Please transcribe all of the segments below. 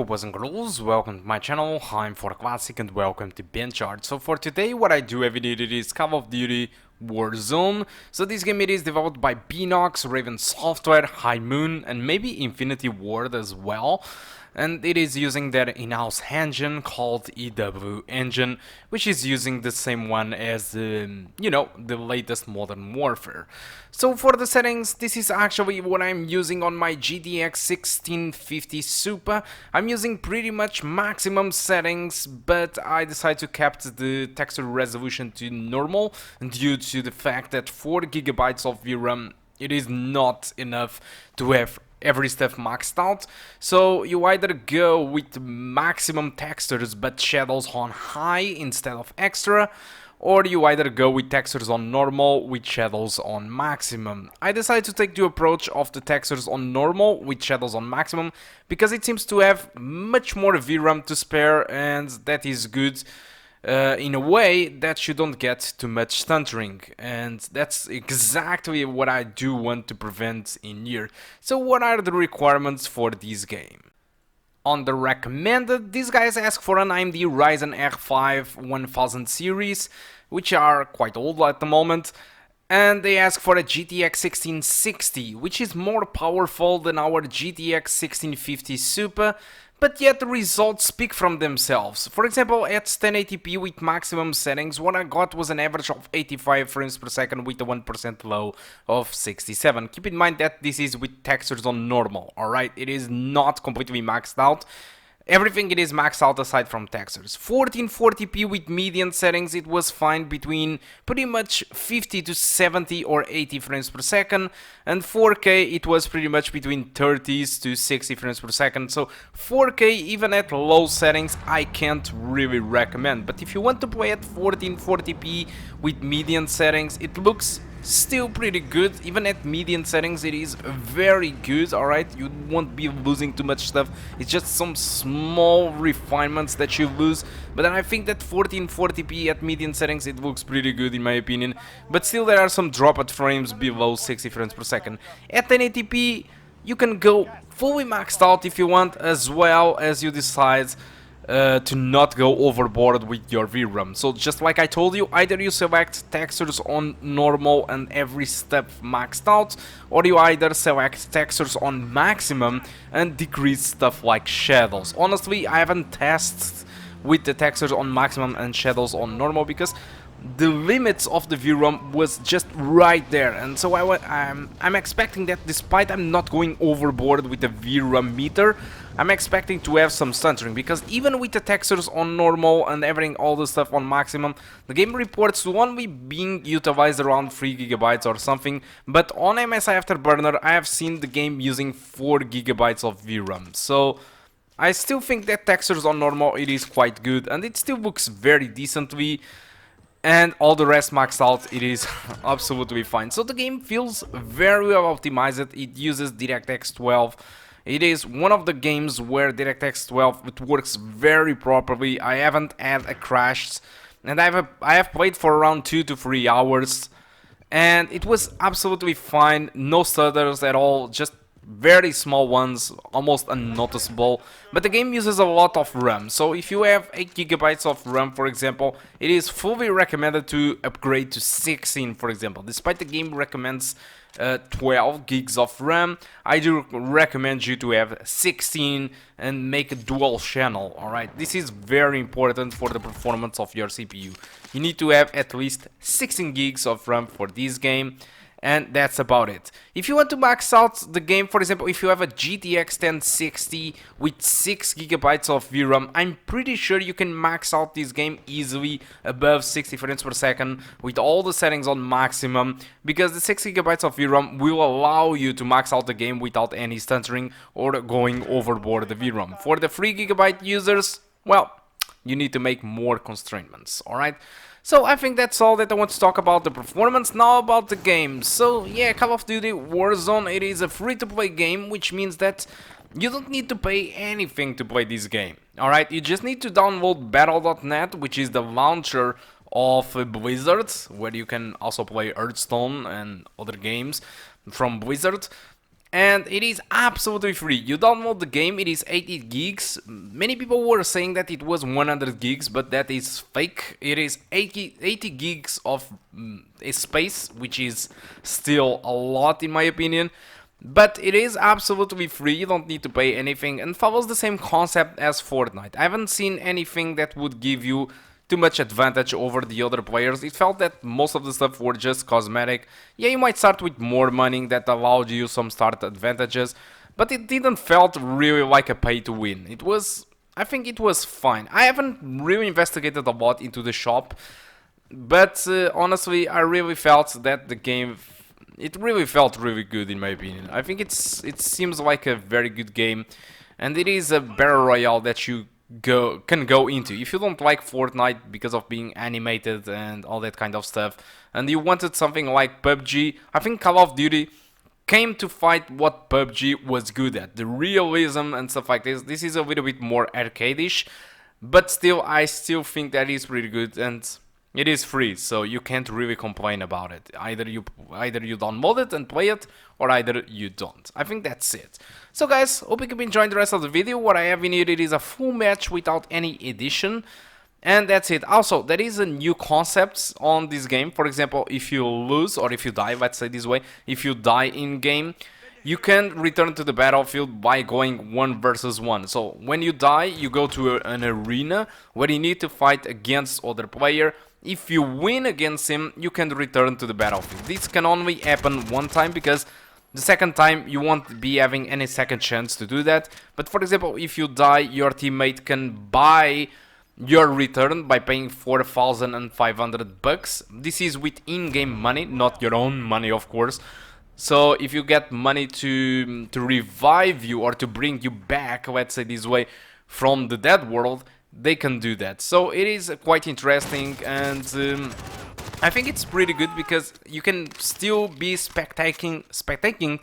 boys and girls, welcome to my channel. I'm ForClassic and welcome to BenchART. So for today what I do every day is Call of Duty Warzone. So this game it is developed by Binox, Raven Software, High Moon and maybe Infinity Ward as well. And it is using their in-house engine called EW engine, which is using the same one as the latest Modern Warfare. So for the settings, this is actually what I'm using on my GTX 1650 Super. I'm using pretty much maximum settings, but I decided to keep the texture resolution to normal due to the fact that 4 GB of VRAM it is not enough to have every stuff maxed out. So you either go with maximum textures but shadows on high instead of extra, or you either go with textures on normal with shadows on maximum. I decided to take the approach of the textures on normal with shadows on maximum because it seems to have much more VRAM to spare, and that is good in a way that you don't get too much stuttering, and that's exactly what I do want to prevent in here. So what are the requirements for this game? On the recommended, these guys ask for an AMD Ryzen R5 1000 series, which are quite old at the moment, and they ask for a GTX 1660, which is more powerful than our GTX 1650 Super, but yet the results speak from themselves. For example, at 1080p with maximum settings, what I got was an average of 85 frames per second with a 1% low of 67. Keep in mind that this is with textures on normal, alright? It is not completely maxed out. Everything it is maxed out aside from textures. 1440p with median settings, it was fine between pretty much 50 to 70 or 80 frames per second, and 4K it was pretty much between 30s to 60 frames per second. So 4K even at low settings I can't really recommend, but if you want to play at 1440p with median settings, it looks still pretty good. Even at median settings it is very good, alright? You won't be losing too much stuff, it's just some small refinements that you lose, but then I think that 1440p at median settings it looks pretty good in my opinion, but still there are some dropped frames below 60 frames per second. At 1080p you can go fully maxed out if you want, as well as you decide to not go overboard with your VRAM. So just like I told you, either you select textures on normal and every step maxed out, or you either select textures on maximum and decrease stuff like shadows. Honestly, I haven't tested with the textures on maximum and shadows on normal because the limits of the VRAM was just right there, and so I'm expecting that despite I'm not going overboard with the VRAM meter, I'm expecting to have some stuttering, because even with the textures on normal and everything, all the stuff on maximum, the game reports to only being utilized around 3 GB or something, but on MSI Afterburner I have seen the game using 4 GB of VRAM, so I still think that textures on normal it is quite good, and it still looks very decently. And all the rest maxed out, it is absolutely fine. So the game feels very well optimized. It uses DirectX 12. It is one of the games where DirectX 12 it works very properly. I haven't had a crash, and I have played for around 2 to 3 hours, and it was absolutely fine. No stutters at all, just very small ones, almost unnoticeable, but the game uses a lot of RAM, so if you have 8 GB of RAM, for example, it is fully recommended to upgrade to 16, for example. Despite the game recommends 12 gigs of RAM, I do recommend you to have 16 and make a dual channel, alright? This is very important for the performance of your CPU. You need to have at least 16 gigs of RAM for this game, and that's about it. If you want to max out the game, for example, if you have a GTX 1060 with 6 GB of VRAM, I'm pretty sure you can max out this game easily above 60 frames per second with all the settings on maximum, because the 6 GB of VRAM will allow you to max out the game without any stuttering or going overboard the VRAM. For the 3 GB users, well, you need to make more constraints, alright? So I think that's all that I want to talk about the performance. Now about the game. So yeah, Call of Duty Warzone, it is a free-to-play game, which means that you don't need to pay anything to play this game. Alright, you just need to download battle.net, which is the launcher of Blizzard, where you can also play Hearthstone and other games from Blizzard. and it is absolutely free. You download the game, it is 80 gigs. Many people were saying that it was 100 gigs, but that is fake. It is 80 gigs of space, which is still a lot in my opinion. But it is absolutely free, you don't need to pay anything, and follows the same concept as Fortnite. I haven't seen anything that would give you too much advantage over the other players. It felt that most of the stuff were just cosmetic. Yeah, you might start with more money that allowed you some start advantages, but it didn't felt really like a pay to win. I think it was fine. I haven't really investigated a lot into the shop, but honestly, I really felt that the game, it really felt really good in my opinion. I think it seems like a very good game, and it is a battle royale that you can go into. If you don't like Fortnite because of being animated and all that kind of stuff, and you wanted something like PUBG, I think Call of Duty came to fight what PUBG was good at, the realism and stuff like this. This is a little bit more arcade-ish, but still, I still think that is pretty good, and it is free, so you can't really complain about it. Either you download it and play it, or either you don't. I think that's it. So guys, hope you keep enjoying the rest of the video. What I have in here, it is a full match without any edition. And that's it. Also, there is a new concept on this game. For example, if you lose, or if you die, let's say this way, if you die in game, you can return to the battlefield by going 1 versus 1. So when you die, you go to an arena where you need to fight against other player. If you win against him, you can return to the battlefield. This can only happen one time, because the second time you won't be having any second chance to do that. But for example, if you die, your teammate can buy your return by paying 4,500 bucks. This is with in-game money, not your own money, of course. So if you get money to revive you or to bring you back, let's say this way, from the dead world, they can do that. So it is quite interesting, and I think it's pretty good because you can still be spectating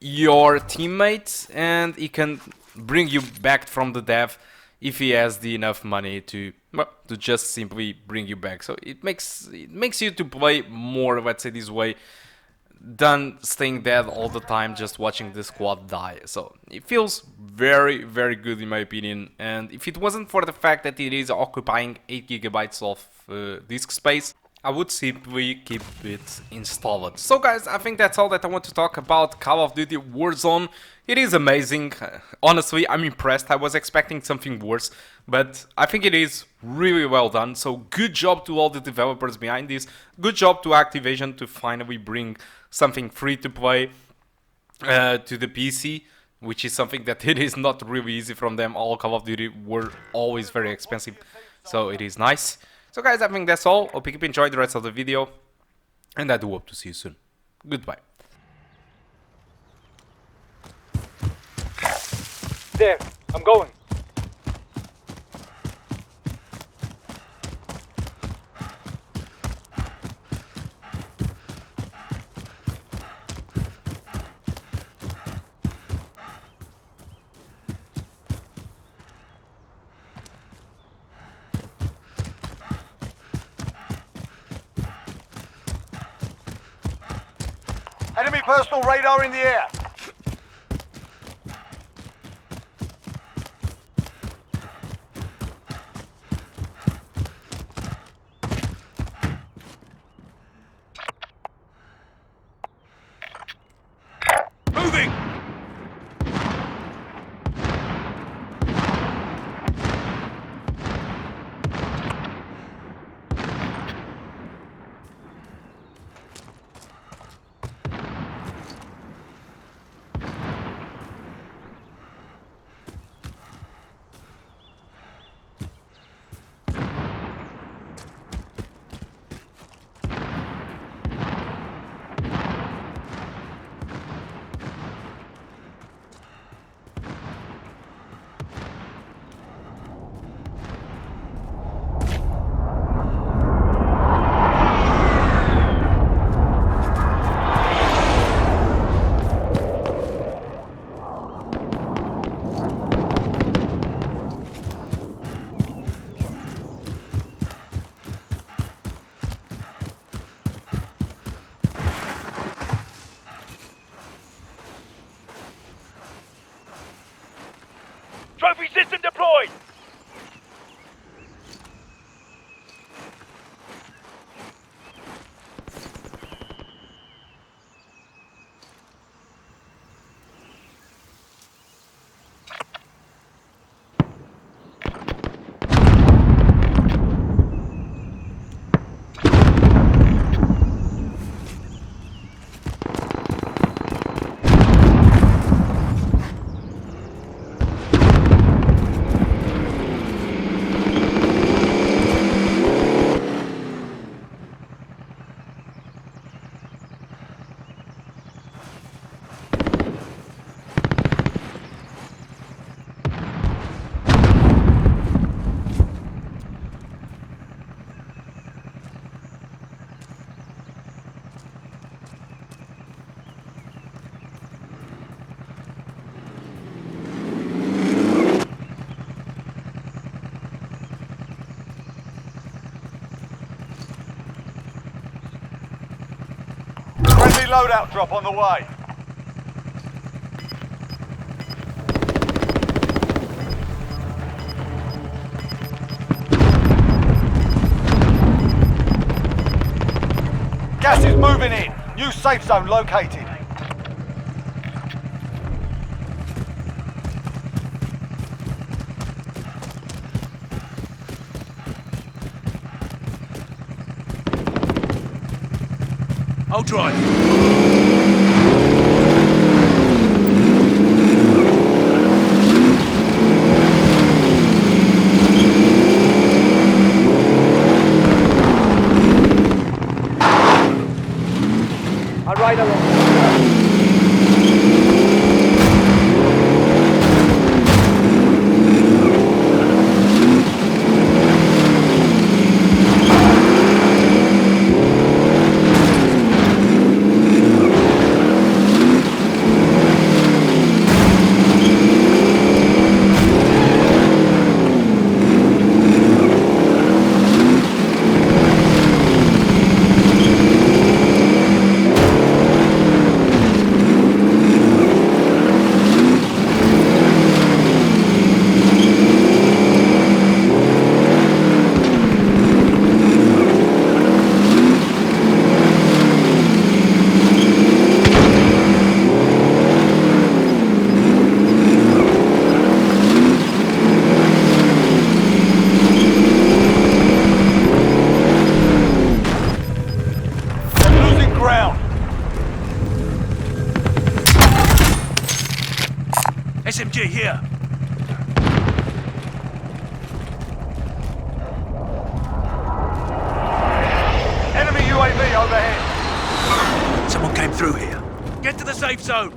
your teammates, and he can bring you back from the death if he has the enough money to just simply bring you back. So it makes you to play more, let's say this way, than staying dead all the time just watching the squad die. So it feels very, very good in my opinion, and if it wasn't for the fact that it is occupying 8 gigabytes of disk space, I would simply keep it installed. So guys, I think that's all that I want to talk about Call of Duty Warzone. It is amazing. Honestly, I'm impressed. I was expecting something worse, but I think it is really well done. So good job to all the developers behind this. Good job to Activision to finally bring something free to play to the PC, which is something that it is not really easy from them. All Call of Duty were always very expensive, so it is nice. So guys, I think that's all. Hope you keep enjoying the rest of the video, and I do hope to see you soon. Goodbye. There, I'm going. Enemy personal radar in the air. Moving! Trophy system deployed! Friendly loadout drop on the way. Gas is moving in. New safe zone located. I'll drive. I'll ride along. SMG here. Enemy UAV overhead. Someone came through here. Get to the safe zone.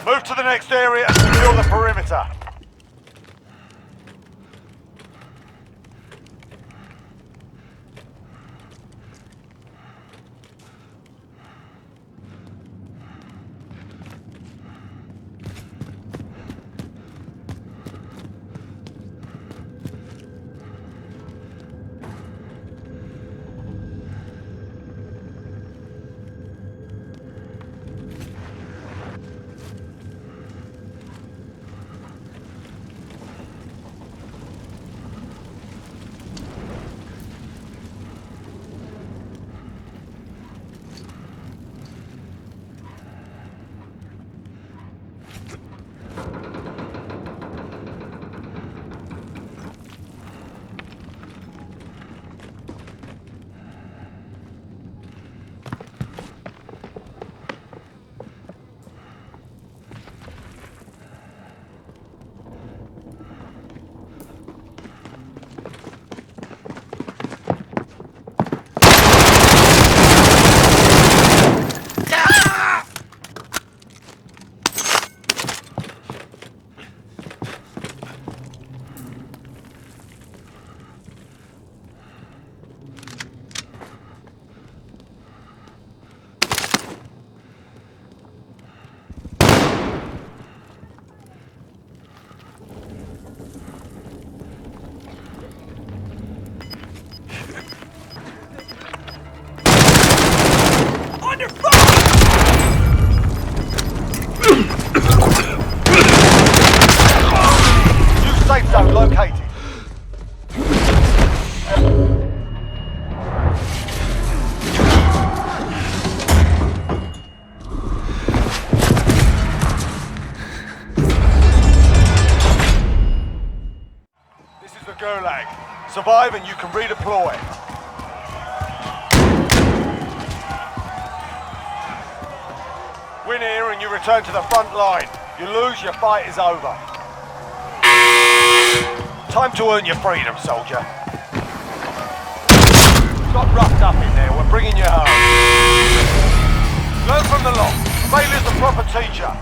Move to the next area and secure the perimeter. New safe zone located. This is the Gulag. Survive and you can redeploy. Win here and you return to the front line. You lose, your fight is over. Time to earn your freedom, soldier. Got roughed up in there, we're bringing you home. Learn from the lot. Failure is the proper teacher.